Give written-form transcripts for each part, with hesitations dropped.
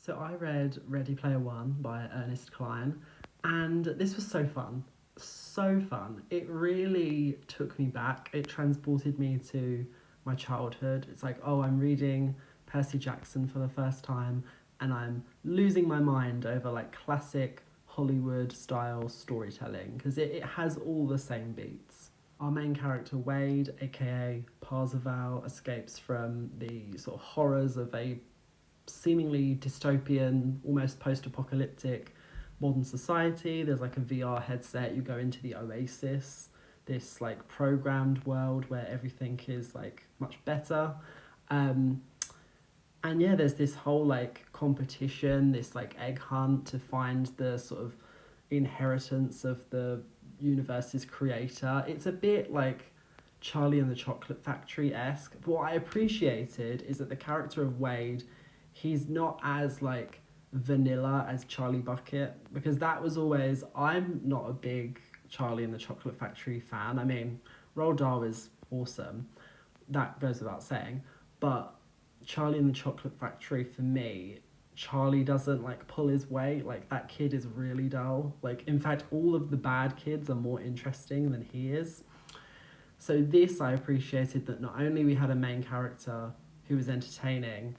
So I read Ready Player One by Ernest Cline, and this was so fun. So fun. It really took me back. It transported me to my childhood. It's like, oh, I'm reading Percy Jackson for the first time, and I'm losing my mind over like classic Hollywood style storytelling because it has all the same beats. Our main character, Wade, aka Parzival, escapes from the sort of horrors of a seemingly dystopian, almost post-apocalyptic modern society. There's like a VR headset. You go into the Oasis, this like programmed world where everything is like much better. Um, and yeah, there's this whole like competition, this like egg hunt to find the sort of inheritance of the universe's creator. It's a bit like Charlie and the Chocolate Factory esque. But what I appreciated is that the character of Wade, he's not as like vanilla as Charlie Bucket, because that was always, I'm not a big Charlie and the Chocolate Factory fan. I mean, Roald Dahl is awesome, that goes without saying, but Charlie and the Chocolate Factory, for me, Charlie doesn't like pull his weight. Like, that kid is really dull. Like, in fact, all of the bad kids are more interesting than he is. So this, I appreciated that not only we had a main character who was entertaining,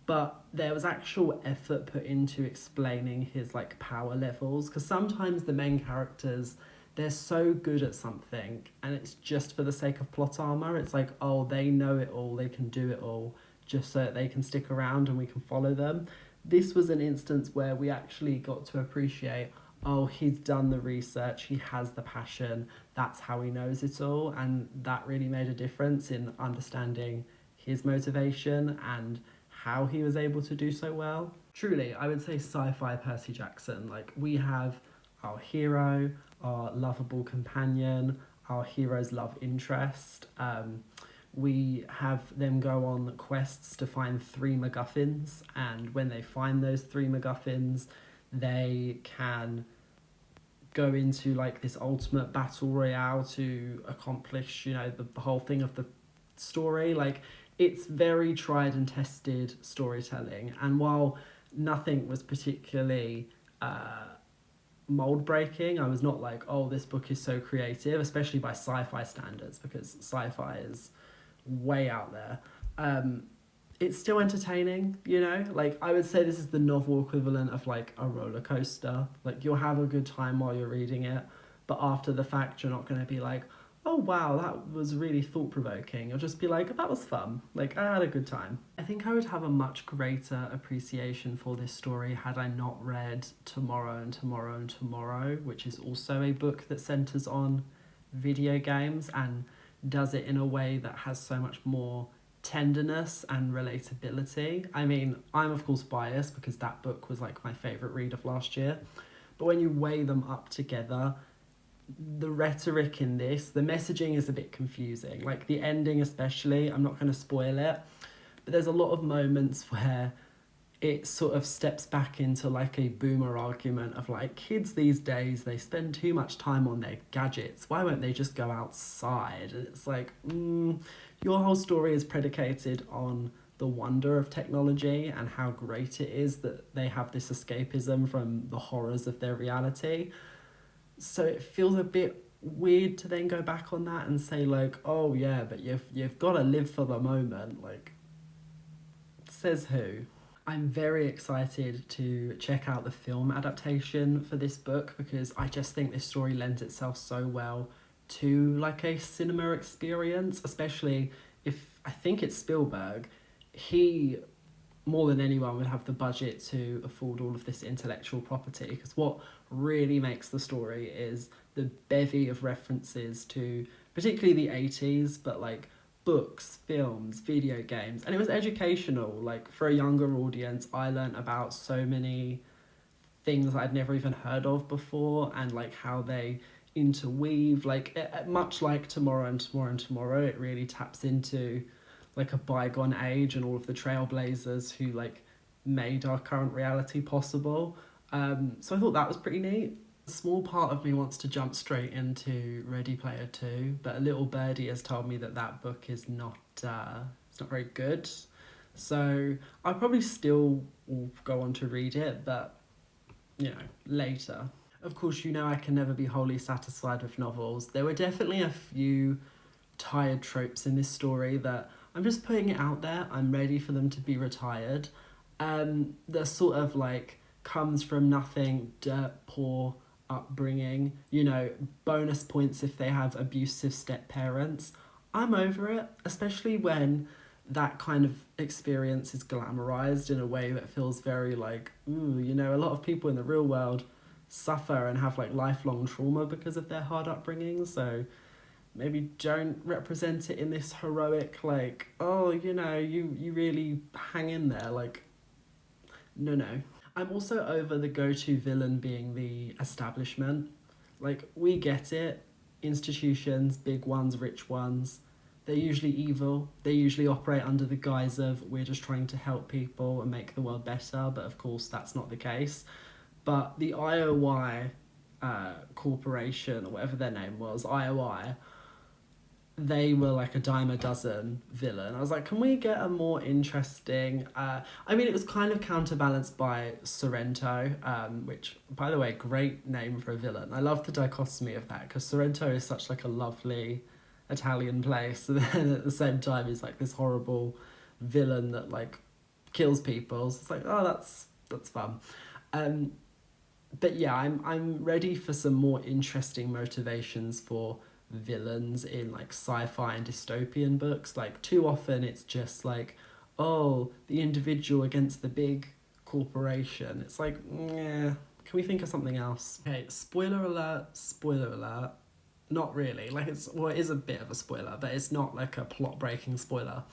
but there was actual effort put into explaining his like power levels, because sometimes the main characters, they're so good at something and it's just for the sake of plot armor. It's like, oh, they know it all, they can do it all, just so that they can stick around and we can follow them. This was an instance where we actually got to appreciate, oh, he's done the research, he has the passion, that's how he knows it all, and that really made a difference in understanding his motivation and how he was able to do so well. Truly, I would say sci-fi Percy Jackson. Like, we have our hero, our lovable companion, our hero's love interest. We have them go on quests to find three MacGuffins, and when they find those three MacGuffins, they can go into like this ultimate battle royale to accomplish, you know, the whole thing of the story. Like, it's very tried and tested storytelling, and while nothing was particularly mold breaking, I was not like, oh, this book is so creative, especially by sci-fi standards, because sci-fi is way out there. It's still entertaining, you know? Like, I would say this is the novel equivalent of like a roller coaster. Like, you'll have a good time while you're reading it, but after the fact, you're not going to be like, oh wow, that was really thought-provoking. You'll just be like, that was fun. Like, I had a good time. I think I would have a much greater appreciation for this story had I not read Tomorrow and Tomorrow and Tomorrow, which is also a book that centres on video games and does it in a way that has so much more tenderness and relatability. I mean, I'm of course biased because that book was like my favourite read of last year, but when you weigh them up together, the rhetoric in this, the messaging is a bit confusing. Like, the ending especially, I'm not going to spoil it, but there's a lot of moments where it sort of steps back into like a boomer argument of like, kids these days, they spend too much time on their gadgets, why won't they just go outside? And it's like, your whole story is predicated on the wonder of technology and how great it is that they have this escapism from the horrors of their reality. So it feels a bit weird to then go back on that and say like, oh yeah, but you've got to live for the moment. Like, says who? I'm very excited to check out the film adaptation for this book, because I just think this story lends itself so well to like a cinema experience, especially if, I think it's Spielberg, he more than anyone would have the budget to afford all of this intellectual property, because what really makes the story is the bevy of references to particularly the 80s, but like books, films, video games, and it was educational. Like, for a younger audience, I learnt about so many things I'd never even heard of before, and like how they interweave, like much like Tomorrow and Tomorrow and Tomorrow, it really taps into like a bygone age and all of the trailblazers who like made our current reality possible. So I thought that was pretty neat. A small part of me wants to jump straight into Ready Player 2, but a little birdie has told me that that book is not it's not very good. So I probably still will go on to read it, but later. Of course, I can never be wholly satisfied with novels. There were definitely a few tired tropes in this story that I'm just putting it out there. I'm ready for them to be retired. The sort of like comes from nothing, dirt poor upbringing, bonus points if they have abusive step parents. I'm over it, especially when that kind of experience is glamorized in a way that feels very like, ooh, a lot of people in the real world suffer and have like lifelong trauma because of their hard upbringing. So maybe don't represent it in this heroic like, oh, you really hang in there. Like, no. I'm also over the go-to villain being the establishment. Like, we get it. Institutions, big ones, rich ones, they're usually evil. They usually operate under the guise of we're just trying to help people and make the world better, but of course that's not the case. But the IOI corporation, or whatever their name was, IOI, they were like a dime a dozen villain. I was like, can we get a more interesting... it was kind of counterbalanced by Sorrento, which, by the way, great name for a villain. I love the dichotomy of that, because Sorrento is such like a lovely Italian place, and then at the same time he's like this horrible villain that like kills people. So it's like, oh, that's fun. But yeah, I'm ready for some more interesting motivations for villains in like sci-fi and dystopian books. Like, too often it's just like, oh, the individual against the big corporation. It's like, yeah, can we think of something else? Okay, spoiler alert. Not really. Like, it is a bit of a spoiler, but it's not like a plot breaking spoiler.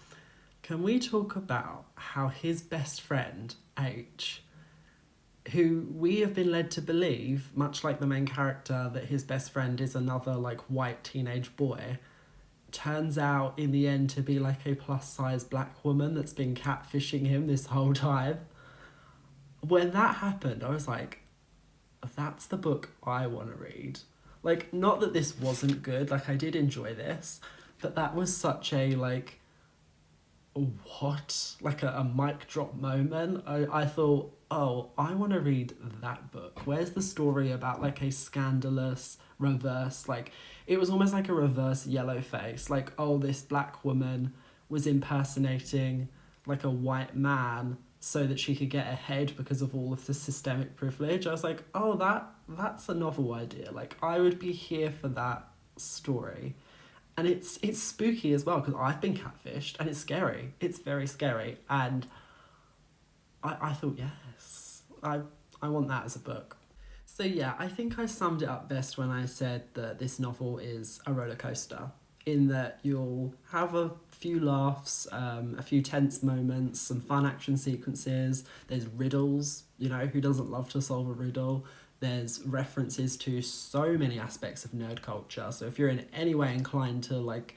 Can we talk about how his best friend H, who we have been led to believe, much like the main character, that his best friend is another like white teenage boy, turns out in the end to be like a plus size black woman that's been catfishing him this whole time? When that happened, I was like, that's the book I want to read. Like, not that this wasn't good, like I did enjoy this, but that was such a like, what? Like a mic drop moment. I thought, oh, I want to read that book. Where's the story about like a scandalous reverse, like, it was almost like a reverse yellow face. Like, oh, this black woman was impersonating like a white man so that she could get ahead because of all of the systemic privilege. I was like, oh, that's a novel idea. Like, I would be here for that story. And it's spooky as well, because I've been catfished, and it's scary. It's very scary. And I thought, yes, I want that as a book. So yeah, I think I summed it up best when I said that this novel is a roller coaster, in that you'll have a few laughs, a few tense moments, some fun action sequences. There's riddles, who doesn't love to solve a riddle? There's references to so many aspects of nerd culture. So if you're in any way inclined to like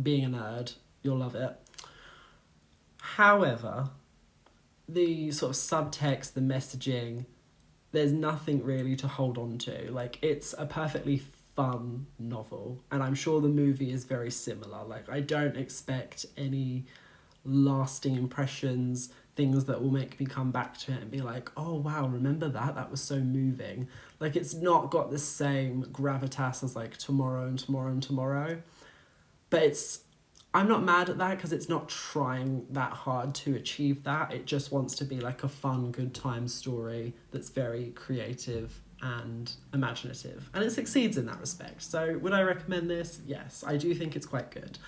being a nerd, you'll love it. However, the sort of subtext, the messaging, there's nothing really to hold on to. Like, it's a perfectly fun novel, and I'm sure the movie is very similar. Like, I don't expect any lasting impressions, things that will make me come back to it and be like, oh wow, remember that was so moving. Like, it's not got the same gravitas as like Tomorrow and Tomorrow and Tomorrow, but I'm not mad at that, because it's not trying that hard to achieve that. It just wants to be like a fun, good time story that's very creative and imaginative, and it succeeds in that respect. So would I recommend this? Yes, I do think it's quite good.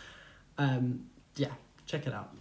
Yeah, check it out.